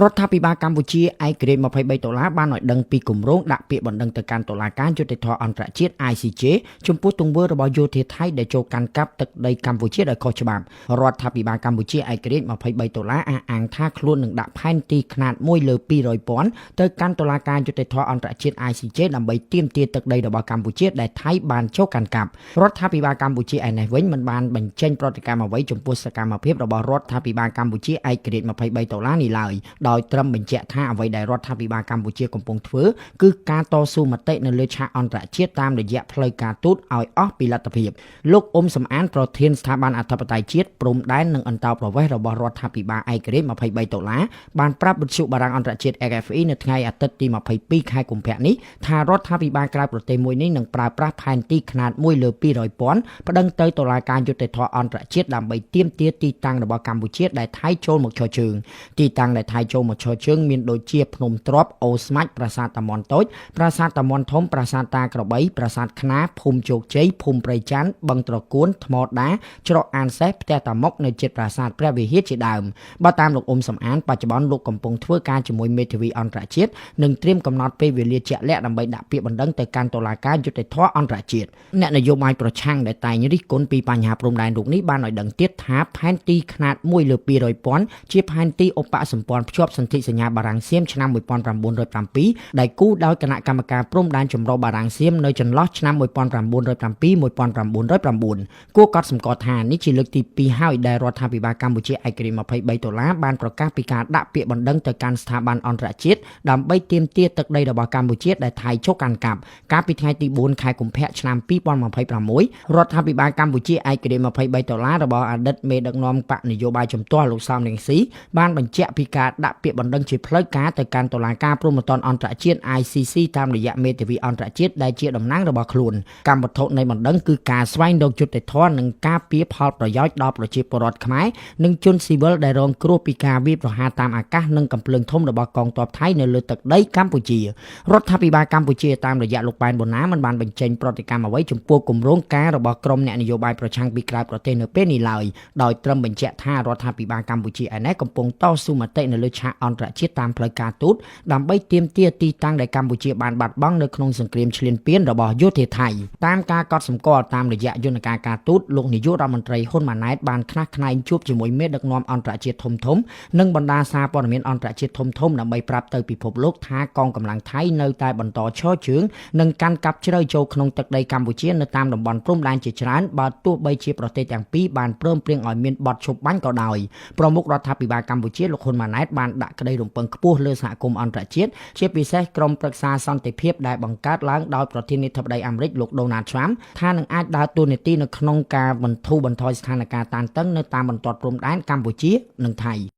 រដ្ឋាភិបាលកម្ពុជាឯករាជ្យ$23បានឲ្យដឹងពីគម្រោងដាក់ពាក្យបណ្ដឹងទៅកាន់តុលាការយុត្តិធម៌អន្តរជាតិ ICJ ចំពោះទង្វើរបស់យោធាថៃដែលចូលកាន់កាប់ទឹកដីកម្ពុជាដោយខុសច្បាប់រដ្ឋាភិបាលកម្ពុជាឯករាជ្យ$23អះអាងថាខ្លួននឹងដាក់ផែនទីខ្នាត1លើ200,000ទៅកាន់តុលាការយុត្តិធម៌អន្តរជាតិ ICJ ដើម្បីទាមទារទឹកដីរបស់កម្ពុជាដែលថៃបានចូលកាន់កាប់រដ្ឋាភិបាលកម្ពុជាឯនេះវិញមិនបានបញ្ចេញប្រតិកម្មអ្វីចំពោះសកម្មភាពរបស់រដ្ឋាភិបាលកម្ពុជាឯករាជ្យ$23នេះឡើយដោយត្រឹមបញ្ជាក់ថាអ្វីដែលរដ្ឋាភិបាលកម្ពុជាកំពុងធ្វើគឺការតស៊ូមតិនៅលើឆាកអន្តរជាតិតាមរយៈផ្លូវការទូតឲ្យអស់ពីលទ្ធភាពលោកអ៊ុំសំអានប្រធានស្ថាប័នអធិបតេយ្យជាតិព្រំដែននិងអន្តោប្រវេសន៍របស់រដ្ឋាភិបាលឯករាជ្យ$23បានប្រាប់វិទ្យុបារាំងអន្តរជាតិ RFE នៅថ្ងៃអាទិត្យទី22ខែកុម្ភៈនេះថារដ្ឋាភិបាលក្រៅប្រទេសមួយនេះនឹងប្រើប្រាស់ផែនទីខ្នាត1លើ200,000ប្តឹងទៅតុលាការយុត្តិធម៌អន្តរជាតិដើម្បីទាមទារទីតាំងរបស់កម្ពុជាដែលថៃចូលមកឈរជើងទីតាំងដែលថៃចូលមកឈរជើងមានដូចជាភ្នំទ្រាប់អូស្មាច់ប្រាសាទតាមាន់តូចប្រាសាទតាមាន់ធំប្រាសាទតាក្របីប្រាសាទខ្នាភូមិជោគជ័យភូមិព្រៃច័ន្ទបឹងត្រកួនថ្មដាច្រកអានសេះផ្ទះតាមុកនៅជិតប្រាសាទព្រះវិហារជាដើមបើតាមលោកអ៊ុំសំអានបច្ចុប្បន្នលោកកំពុងធ្វើការជាមួយមេធាវីអន្តរជាតិនិងត្រៀមកំណត់ពេលវេលាជាក់លាក់ដើម្បីដាក់ពាក្យបណ្ដឹងទៅកាន់តុលាការយុត្តិធម៌អន្តរជាតិអ្នកនយោបាយប្រឆាំងដែលតែងរិះគន់ពីបញ្ហាព្រំដែនលោកនេះបានឲ្យដឹងទៀតថាផែនទីខ្នាត1លើ200,000ជាផែនទីឧបសម្ព័ន្ធភ្ជាប់សន្ធិសញ្ញាបារាំងសៀមឆ្នាំ1907ដែលគូរដោយគណៈកម្មការព្រំដែនចម្រុះបារាំងសៀមនៅចន្លោះឆ្នាំ1907-1909គួរកត់សម្គាល់ថានេះជាលើកទី2ហើយដែលរដ្ឋាភិបាលកម្ពុជាឯករាជ្យ$23បានប្រកាសពីការដាក់ពាក្យបណ្ដឹងទៅកាន់ស្ថាប័នអន្តរជាតិដើម្បីទាមទារទឹកដីរបស់កម្ពុជាដែលថៃចូលកាន់កាប់កាលពីថ្ងៃទី4ខែកុម្ភៈឆ្នាំ2026រដ្ឋាភិបាលកម្ពុជាឯករាជ្យ$23របស់អតីតមេដឹកនាំបកនយោបាយជំទាស់លោកសំរងស៊ីបានបញ្ជាក់ពីការដាក់ពាក្យបណ្ដឹងជាផ្លូវការទៅកាន់តុលាការព្រហ្មទណ្ឌអន្តរជាតិ ICC តាមរយៈមេធាវីអន្តរជាតិដែលជាតំណាងរបស់ខ្លួនកម្មវត្ថុនៃបណ្ដឹងគឺការស្វែងរកយុត្តិធម៌និងការពារផលប្រយោជន៍ដល់ប្រជាពលរដ្ឋខ្មែរនិងជនស៊ីវិលដែលរងគ្រោះពីការវាយប្រហារតាមអាកាសនិងកំភ្លើងធំរបស់កងទ័ពថៃនៅលើទឹកដីកម្ពុជារដ្ឋាភិបាលកម្ពុជាតាមរយៈលោកប៉ែនបូណាមិនបានបញ្ចេញប្រតិកម្មអ្វីចំពោះគម្រោងការរបស់ក្រុមអ្នកនយោបាយប្រឆាំងពីក្រៅប្រទេសនៅពេលនេះឡើយដោយត្រឹមបញ្ជាក់ថារដ្ឋាភិបាលកម្ពុជាឯនេះកំពុងតស៊ូមតិនៅលើឆាកអន្តរជាតិតាមផ្លូវការទូតដើម្បីទាមទារទីតាំងដែលកម្ពុជាបានបាត់បង់នៅក្នុងសង្គ្រាមឈ្លានពានរបស់យោធាថៃតាមការកត់សម្គាល់តាមរយៈយន្តការការទូតលោកនាយករដ្ឋមន្ត្រីហ៊ុនម៉ាណែតបានខ្នះខ្នែងជួបជាមួយមេដឹកនាំអន្តរជាតិធំៗនិងបណ្ដាសារព័ត៌មានអន្តរជាតិធំៗដើម្បីប្រាប់ទៅពិភពលោកថាកងកម្លាំងថៃនៅតែបន្តឈរជើងនិងកាន់កាប់ជ្រៅចូលក្នុងទឹកដីកម្ពុជានៅតាមតំបន់ព្រំដែនជាច្រើនបើទោះបីជាប្រទេសទាំងពីរបានព្រមព្រៀងឲ្យមានបទឈប់បាញ់ក៏ដោយប្រមុខរដ្ឋាភិបាលកម្ពុជាលោកហ៊ុនម៉ាណែតបានដាក់ក្តីរំពឹងខ្ពស់លើសហគមន៍អន្តរជាតិជាពិសេសក្រុមប្រឹក្សាសន្តិភាពដែលបង្កើតឡើងដោយប្រធានាធិបតីអាមេរិកលោក Donald Trump ថានឹងអាចដើរតួនាទីនៅក្នុងការបន្ធូរបន្ថយស្ថានភាពតានតឹងនៅតាមបន្ទាត់ព្រំដែនកម្ពុជានិងថៃ